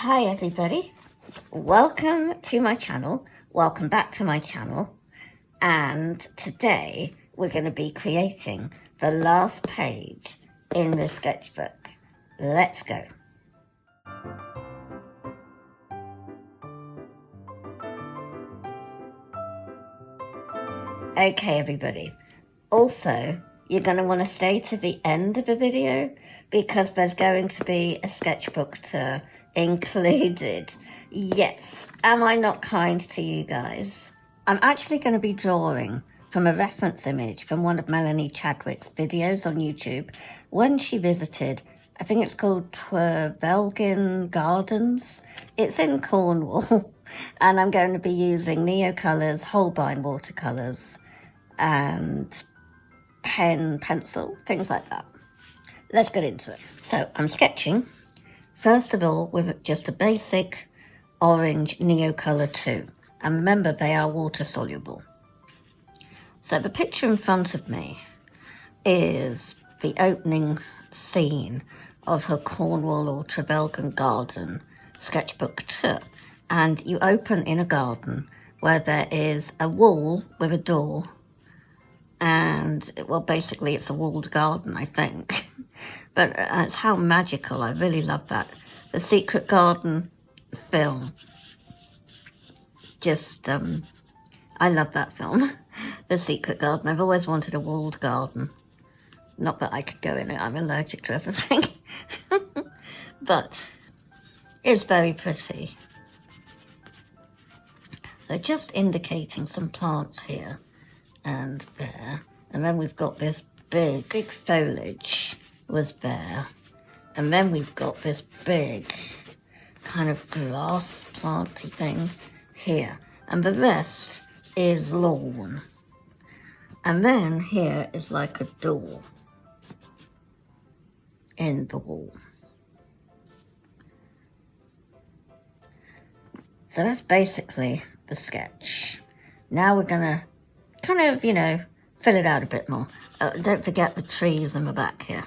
Hi everybody, welcome to my channel, welcome back to my channel, and today we're going to be creating the last page in the sketchbook. Let's go. Okay everybody, also you're going to want to stay to the end of the video because there's going to be a sketchbook tour included. Yes, am I not kind to you guys? I'm actually going to be drawing from a reference image from one of Melanie Chadwick's videos on YouTube when she visited, I think it's called Trevelyan Gardens. It's in Cornwall, and I'm going to be using Neocolours, Holbein watercolours, and pencil, things like that. Let's get into it. So I'm sketching, first of all, with just a basic orange Neocolour 2. And remember, they are water soluble. So the picture in front of me is the opening scene of her Cornwall or Trevelyan Garden sketchbook tour. And you open in a garden where there is a wall with a door. And, well, basically it's a walled garden, I think. But it's how magical. I really love that. The Secret Garden film. Just, I love that film. The Secret Garden. I've always wanted a walled garden. Not that I could go in it. I'm allergic to everything. But it's very pretty. So just indicating some plants here and there. And then we've got this big foliage was there. And then we've got this big kind of grass planty thing here. And the rest is lawn. And then here is like a door in the wall. So that's basically the sketch. Now we're gonna kind of, fill it out a bit more. Don't forget the trees in the back here.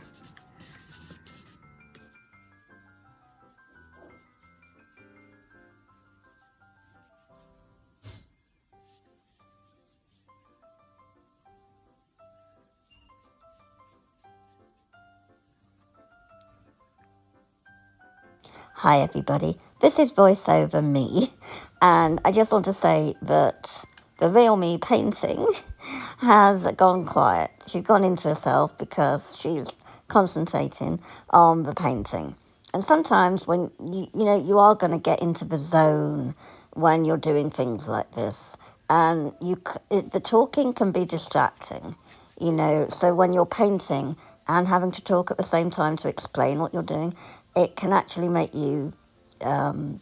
Hi everybody, this is voiceover me, and I just want to say that the real me painting has gone quiet. She's gone into herself because she's concentrating on the painting. And sometimes when you are going to get into the zone when you're doing things like this, and the talking can be distracting, so when you're painting and having to talk at the same time to explain what you're doing, it can actually make you kind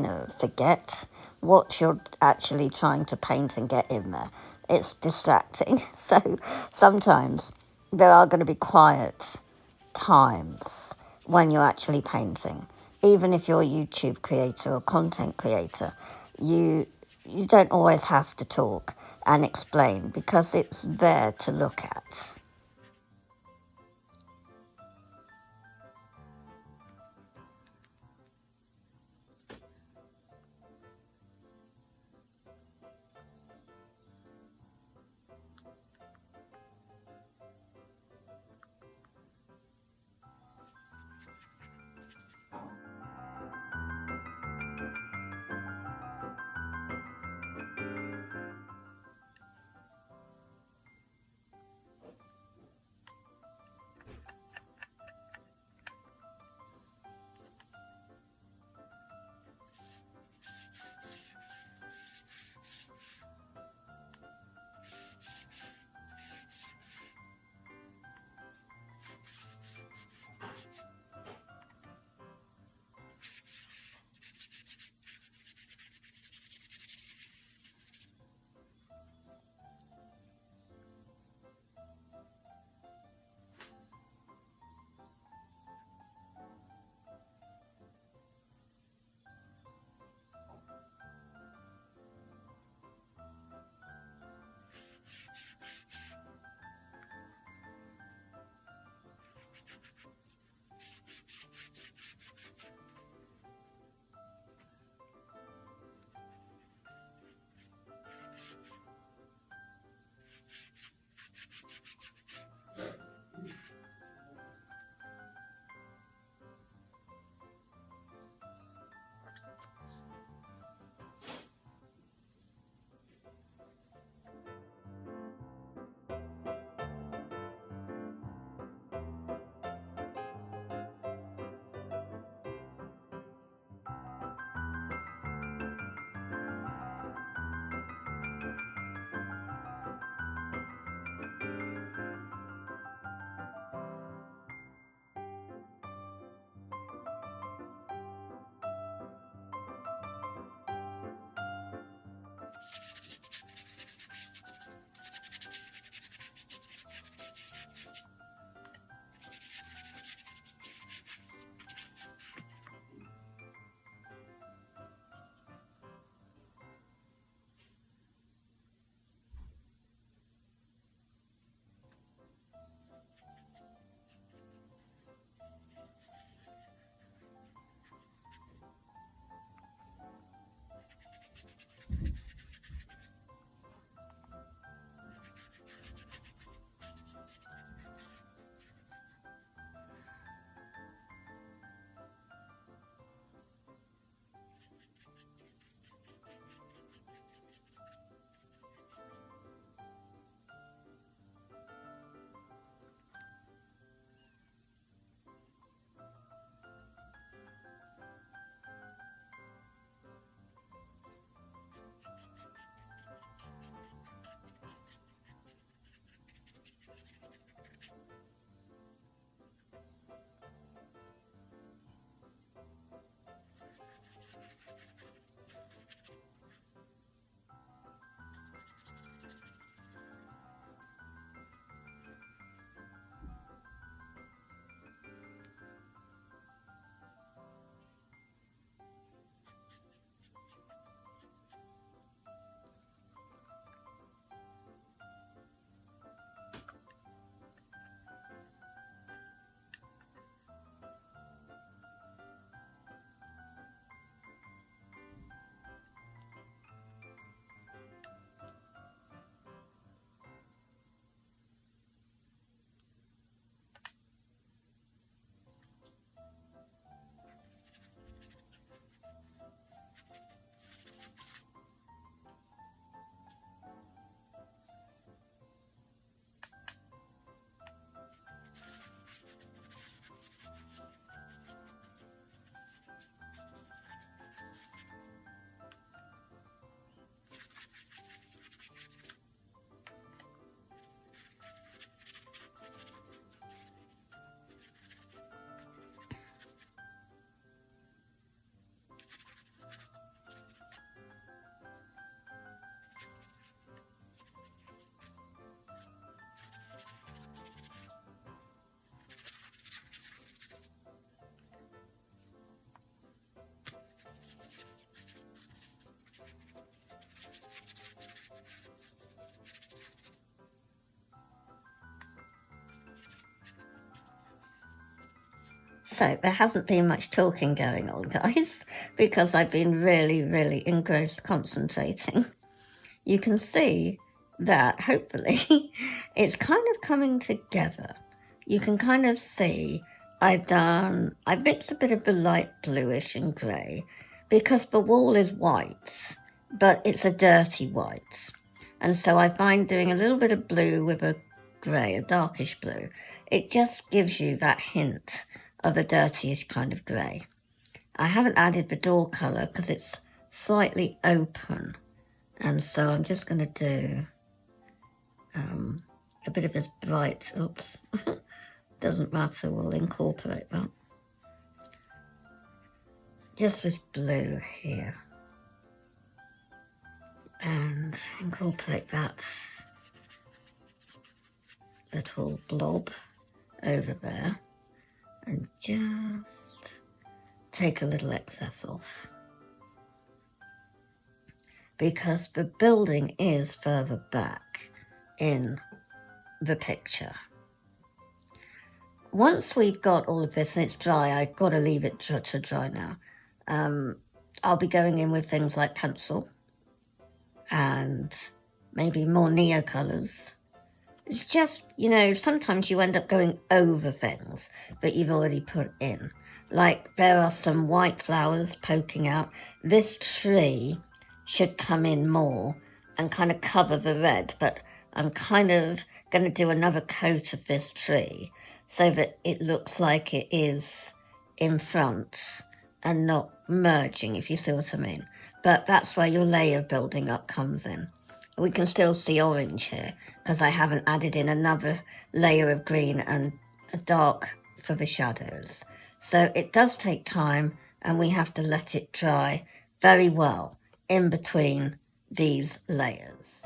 of forget what you're actually trying to paint and get in there. It's distracting. So sometimes there are going to be quiet times when you're actually painting. Even if you're a YouTube creator or content creator, you don't always have to talk and explain because it's there to look at. So there hasn't been much talking going on, guys, because I've been really, really engrossed concentrating. You can see that, hopefully, it's kind of coming together. You can kind of see I've mixed a bit of the light bluish and grey, because the wall is white, but it's a dirty white. And so I find doing a little bit of blue with a grey, a darkish blue, it just gives you that hint of a dirtyish kind of grey. I haven't added the door colour because it's slightly open. And so I'm just going to do a bit of this bright, oops, doesn't matter, we'll incorporate that. Just this blue here. And incorporate that little blob over there. And just take a little excess off. Because the building is further back in the picture. Once we've got all of this and it's dry, I've got to leave it to dry now. I'll be going in with things like pencil and maybe more neo colours. It's just, you know, sometimes you end up going over things that you've already put in. Like there are some white flowers poking out. This tree should come in more and kind of cover the red, but I'm kind of going to do another coat of this tree so that it looks like it is in front and not merging, if you see what I mean. But that's where your layer building up comes in. We can still see orange here because I haven't added in another layer of green and a dark for the shadows. So it does take time and we have to let it dry very well in between these layers.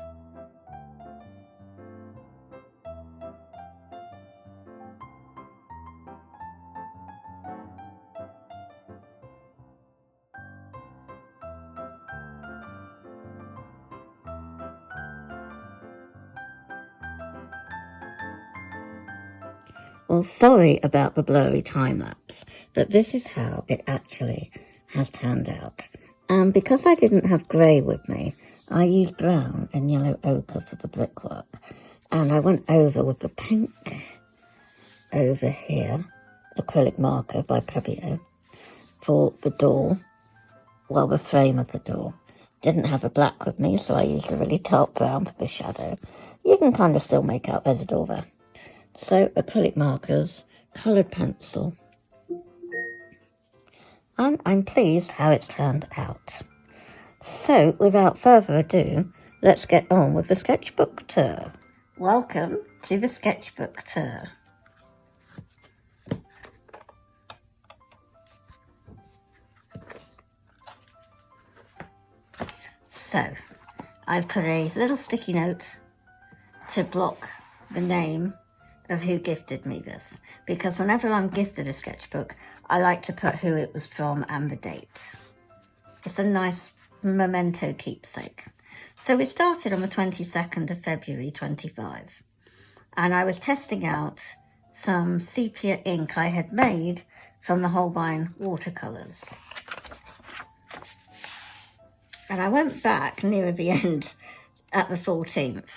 Well, sorry about the blurry time-lapse, but this is how it actually has turned out. And because I didn't have grey with me, I used brown and yellow ochre for the brickwork. And I went over with the pink over here, acrylic marker by Pebeo, for the door, well, the frame of the door. Didn't have a black with me, so I used a really dark brown for the shadow. You can kind of still make out there's a door there. So, acrylic markers, coloured pencil, and I'm pleased how it's turned out. So, without further ado, let's get on with the sketchbook tour. Welcome to the sketchbook tour. So, I've put a little sticky note to block the name of who gifted me this, because whenever I'm gifted a sketchbook, I like to put who it was from and the date. It's a nice memento keepsake. So we started on the 22nd of February 25, and I was testing out some sepia ink I had made from the Holbein watercolours. And I went back near the end at the 14th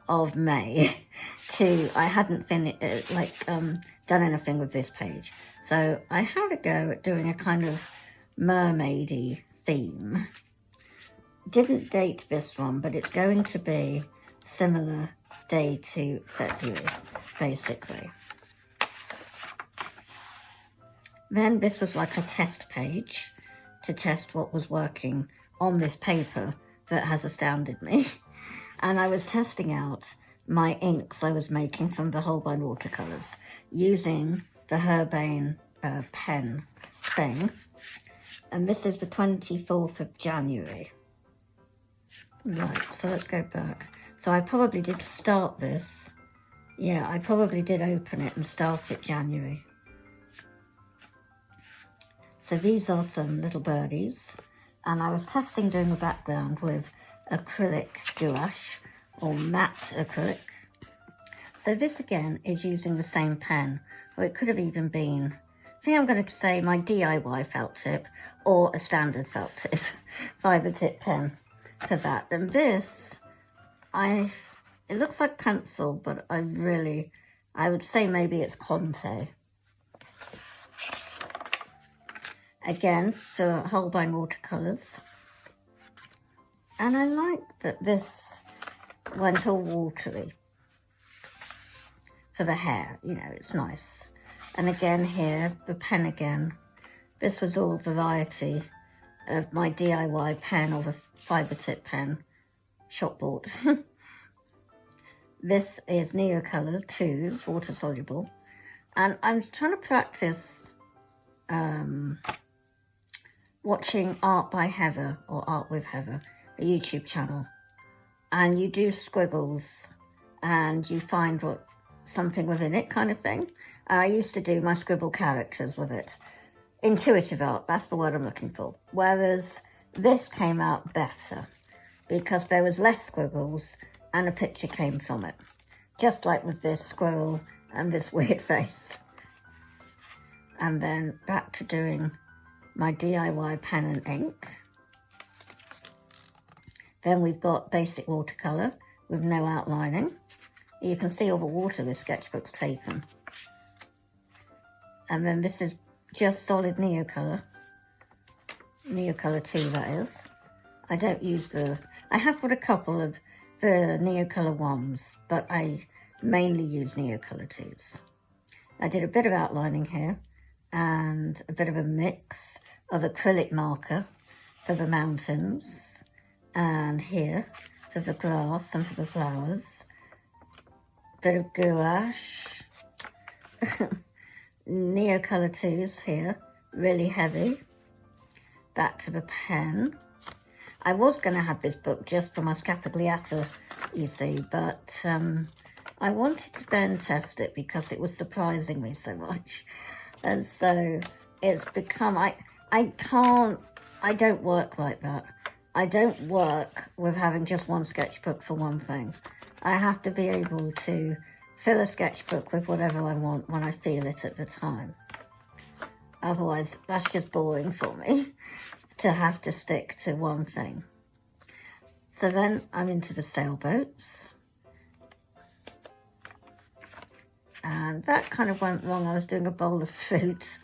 of May to, I hadn't done anything with this page. So I had a go at doing a kind of mermaidy theme. Didn't date this one, but it's going to be similar day to February, basically. Then this was like a test page to test what was working on this paper that has astounded me. And I was testing out my inks I was making from the Holbein watercolours using the Herbane pen thing. And this is the 24th of January. Right, so let's go back. So I probably did start this. Yeah, I probably did open it and start it January. So these are some little birdies. And I was testing doing the background with acrylic gouache or matte acrylic. So this again is using the same pen, or it could have even been I think I'm going to say my DIY felt tip or a standard felt tip fibre tip pen for that. And this, it looks like pencil, but I would say maybe it's Conte. Again, for Holbein watercolours. And I like that this went all watery for the hair, you know, it's nice. And again here, the pen again. This was all variety of my DIY pen or the fibre tip pen, shop bought. This is Neocolor 2s, water soluble. And I'm trying to practice watching Art by Heather or Art with Heather, a YouTube channel. And you do squiggles and you find something within it kind of thing. I used to do my scribble characters with it. Intuitive art, that's the word I'm looking for. Whereas this came out better because there was less squiggles and a picture came from it. Just like with this squirrel and this weird face. And then back to doing my DIY pen and ink. Then we've got basic watercolour with no outlining. You can see all the water this sketchbook's taken. And then this is just solid Neocolor. Neocolor 2, that is. I don't use I have got a couple of the Neocolor 1s, but I mainly use Neocolor 2s. I did a bit of outlining here and a bit of a mix of acrylic marker for the mountains and here for the grass and for the flowers. Bit of gouache. Neocolor 2s here, really heavy. Back to the pen. I was going to have this book just for my scapigliata, you see, but I wanted to then test it because it was surprising me so much. And so it's become, I don't work like that. I don't work with having just one sketchbook for one thing. I have to be able to fill a sketchbook with whatever I want when I feel it at the time. Otherwise, that's just boring for me to have to stick to one thing. So then I'm into the sailboats. And that kind of went wrong. I was doing a bowl of fruits.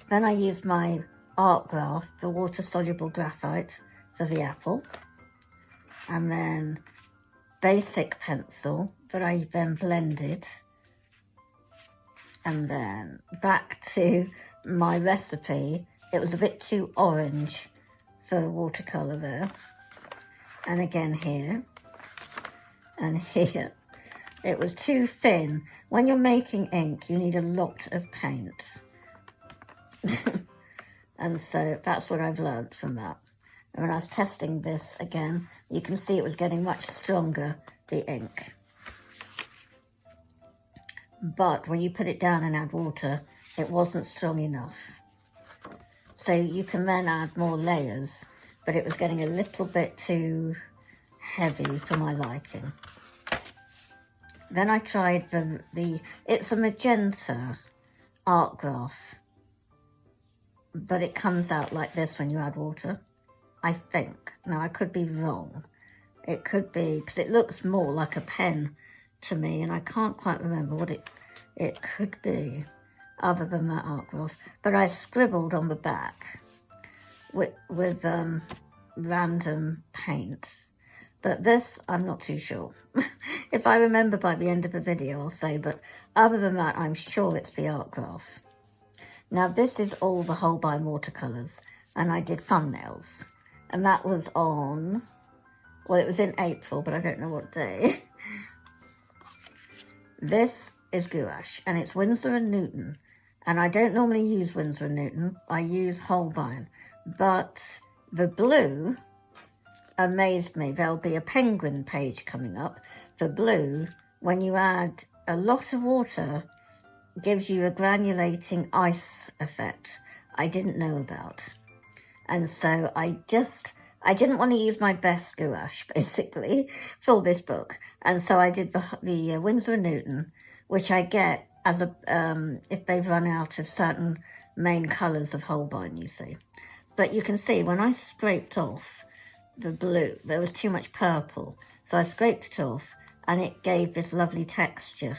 Then I used my art graph, the water-soluble graphite, for the apple. And then basic pencil that I then blended. And then back to my recipe. It was a bit too orange for watercolour there. And again here. And here. It was too thin. When you're making ink, you need a lot of paint. And so that's what I've learned from that. And when I was testing this again, you can see it was getting much stronger, the ink. But when you put it down and add water, it wasn't strong enough. So you can then add more layers, but it was getting a little bit too heavy for my liking. Then I tried it's a magenta art graph, but it comes out like this when you add water, I think. Now, I could be wrong. It could be, because it looks more like a pen to me, and I can't quite remember what it could be other than that art graph. But I scribbled on the back with random paint. But this, I'm not too sure. If I remember by the end of the video, I'll say, but other than that, I'm sure it's the art graph. Now, this is all the Holbein watercolours, and I did thumbnails. And that was on, well, it was in April, but I don't know what day. This is gouache, and it's Winsor & Newton. And I don't normally use Winsor & Newton, I use Holbein. But the blue amazed me. There'll be a penguin page coming up. The blue, when you add a lot of water, gives you a granulating ice effect I didn't know about. And so I didn't want to use my best gouache, basically, for this book. And so I did the Winsor & Newton, which I get as if they've run out of certain main colours of Holbein, you see. But you can see when I scraped off the blue, there was too much purple. So I scraped it off and it gave this lovely texture.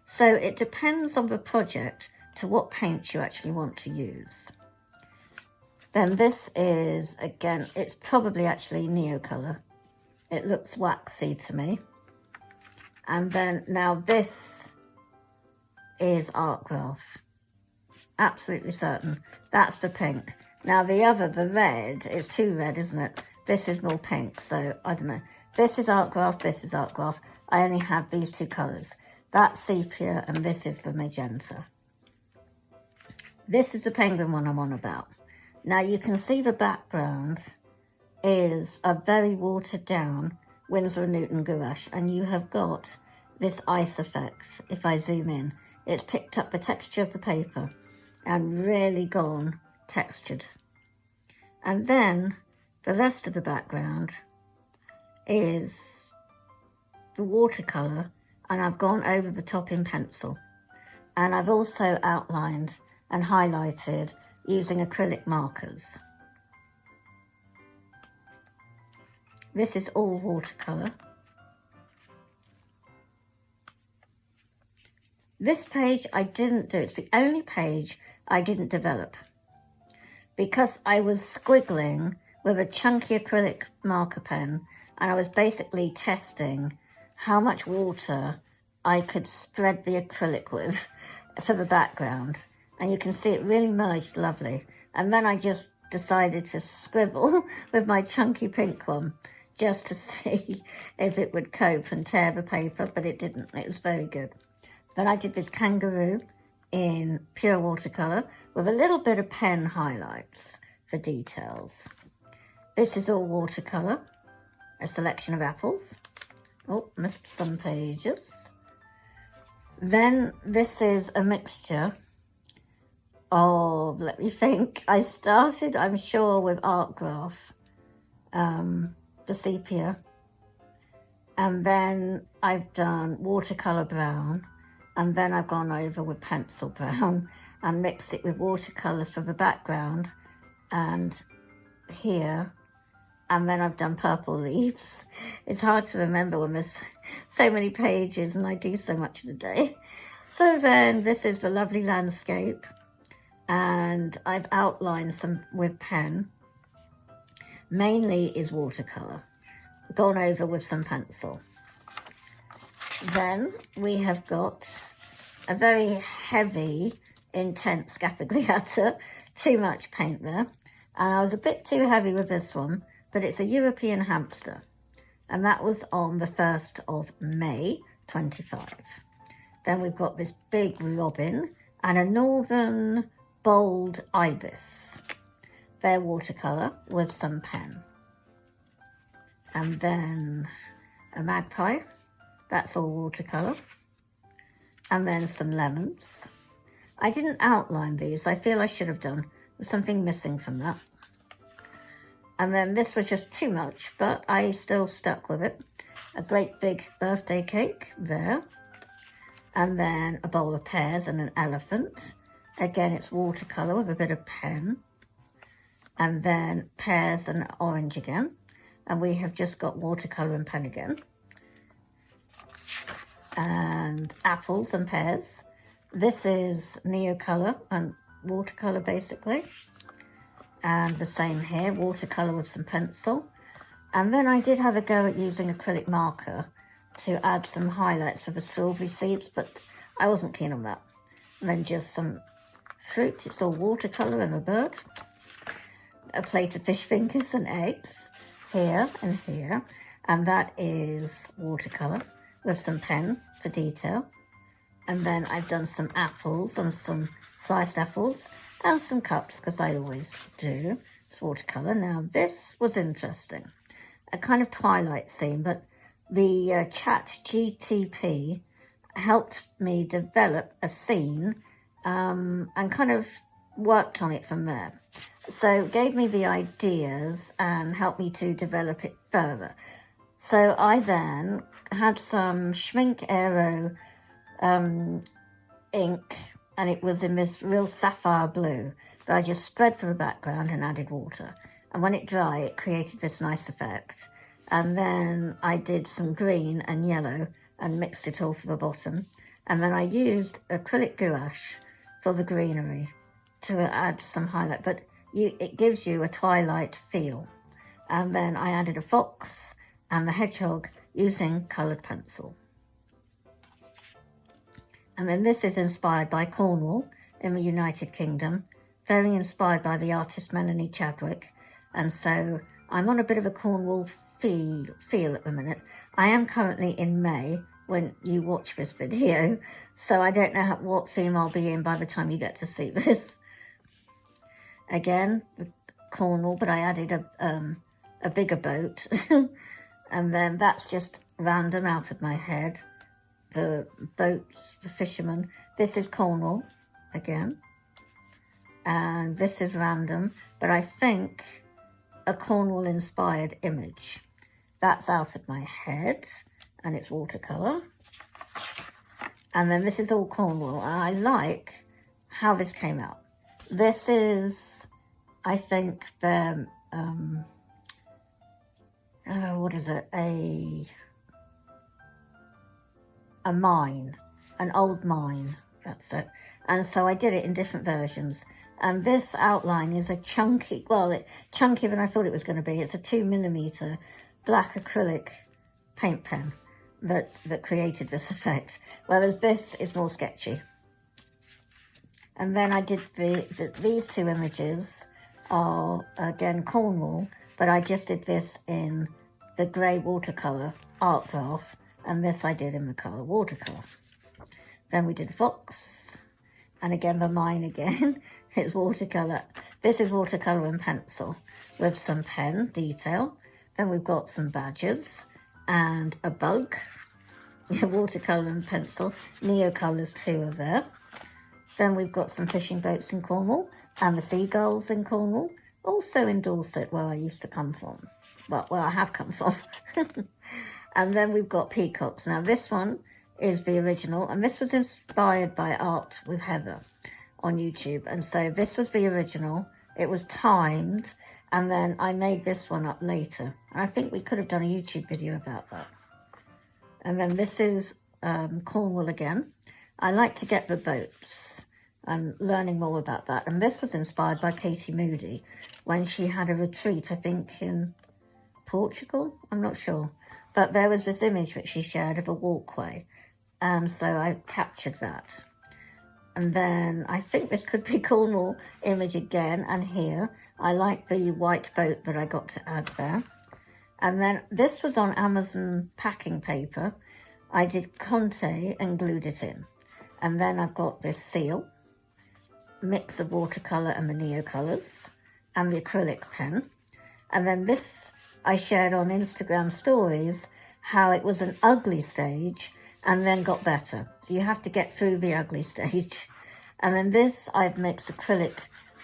So it depends on the project to what paint you actually want to use. Then this is, again, it's probably actually Neocolor. It looks waxy to me. And then now this is Art Graph. Absolutely certain. That's the pink. Now the other, the red, is too red, isn't it? This is more pink, so I don't know. This is Art Graph, this is Art Graph. I only have these two colours. That's sepia and this is the magenta. This is the penguin one I'm on about. Now you can see the background is a very watered down Winsor & Newton gouache, and you have got this ice effect. If I zoom in, it's picked up the texture of the paper and really gone textured. And then the rest of the background is the watercolour, and I've gone over the top in pencil. And I've also outlined and highlighted using acrylic markers. This is all watercolour. This page I didn't do. It's the only page I didn't develop because I was squiggling with a chunky acrylic marker pen, and I was basically testing how much water I could spread the acrylic with for the background. And you can see it really merged lovely. And then I just decided to scribble with my chunky pink one just to see if it would cope and tear the paper, but it didn't. It was very good. Then I did this kangaroo in pure watercolour with a little bit of pen highlights for details. This is all watercolour, a selection of apples. Oh, missed some pages. Then this is a mixture of, let me think, I started, I'm sure, with Art Graph, the sepia, and then I've done watercolour brown, and then I've gone over with pencil brown and mixed it with watercolours for the background and here, and then I've done purple leaves. It's hard to remember when there's so many pages and I do so much in a day. So then this is the lovely landscape, and I've outlined some with pen. Mainly is watercolour, gone over with some pencil. Then we have got a very heavy, intense Scapigliata, too much paint there. And I was a bit too heavy with this one, but it's a European hamster. And that was on the 1st of May, 25. Then we've got this big robin and a northern bold ibis. They're watercolour with some pen. And then a magpie, that's all watercolour. And then some lemons. I didn't outline these, I feel I should have done. There's something missing from that. And then this was just too much, but I still stuck with it. A great big birthday cake there. And then a bowl of pears and an elephant. Again, it's watercolour with a bit of pen. And then pears and orange again. And we have just got watercolour and pen again. And apples and pears. This is Neocolor and watercolour basically. And the same here, watercolour with some pencil. And then I did have a go at using acrylic marker to add some highlights for the strawberry seeds, but I wasn't keen on that. And then just some fruit, it's all watercolour and a bird. A plate of fish fingers and eggs here and here. And that is watercolour with some pen for detail. And then I've done some apples and some sliced apples and some cups, because I always do. It's watercolour. Now, this was interesting. A kind of twilight scene, but the chat GTP helped me develop a scene and kind of worked on it from there. So it gave me the ideas and helped me to develop it further. So I then had some Schmink Aero ink, and it was in this real sapphire blue. but I just spread for the background and added water. And when it dried, it created this nice effect. And then I did some green and yellow and mixed it all for the bottom. And then I used acrylic gouache for the greenery to add some highlight, but it gives you a twilight feel. And then I added a fox and the hedgehog using coloured pencil. And then this is inspired by Cornwall in the United Kingdom, very inspired by the artist Melanie Chadwick. And so I'm on a bit of a Cornwall feel at the minute. I am currently in May when you watch this video, so I don't know what theme I'll be in by the time you get to see this. Again, Cornwall, but I added a bigger boat. And then that's just random out of my head. The boats, the fishermen. This is Cornwall again. And this is random, but I think a Cornwall inspired image. That's out of my head and it's watercolour. And then this is all Cornwall. And I like how this came out. This is, I think, the, what is it? A mine, an old mine, that's it. And so I did it in different versions. And this outline is a chunky, well, chunkier than I thought it was going to be. It's a 2mm black acrylic paint pen that created this effect, whereas this is more sketchy. And then I did these two images are, again, Cornwall, but I just did this in the grey watercolour art graph, and this I did in the colour watercolour. Then we did fox, and again the mine again, it's watercolour. This is watercolour and pencil with some pen detail. Then we've got some badgers and a bug, watercolour and pencil. Neo colours too are there. Then we've got some fishing boats in Cornwall and the seagulls in Cornwall, also in Dorset where I used to come from. Well, where I have come from. And then we've got peacocks. Now this one is the original, and this was inspired by Art with Heather on YouTube. And so this was the original. It was timed, and then I made this one up later. And I think we could have done a YouTube video about that. And then this is Cornwall again. I like to get the boats. I'm learning more about that. And this was inspired by Katie Moody when she had a retreat, I think, in Portugal. I'm not sure. But there was this image that she shared of a walkway. And so I captured that. And then I think this could be Cornwall image again. And here, I like the white boat that I got to add there. And then this was on Amazon packing paper. I did Conte and glued it in. And then I've got this seal, mix of watercolour and the Neo colours, and the acrylic pen. And then this I shared on Instagram stories, how it was an ugly stage and then got better. So you have to get through the ugly stage. And then this, I've mixed acrylic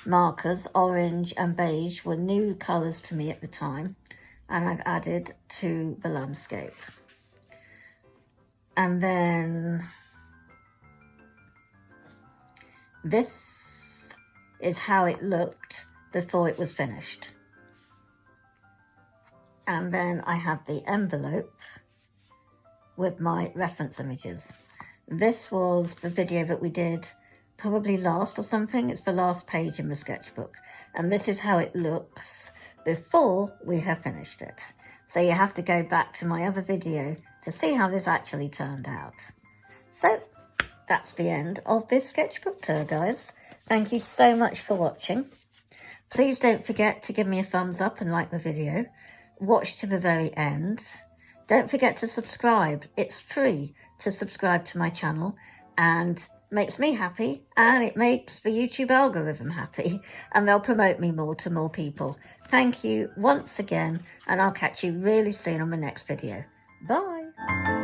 markers, orange and beige were new colours to me at the time. And I've added to the landscape. And then this is how it looked before it was finished. And then I have the envelope with my reference images. This was the video that we did probably last or something. It's the last page in the sketchbook. And this is how it looks before we have finished it. So you have to go back to my other video to see how this actually turned out. So that's the end of this sketchbook tour, guys. Thank you so much for watching. Please don't forget to give me a thumbs up and like the video. Watch to the very end. Don't forget to subscribe. It's free to subscribe to my channel and makes me happy, and it makes the YouTube algorithm happy, and they'll promote me more to more people. Thank you once again, and I'll catch you really soon on the next video. Bye.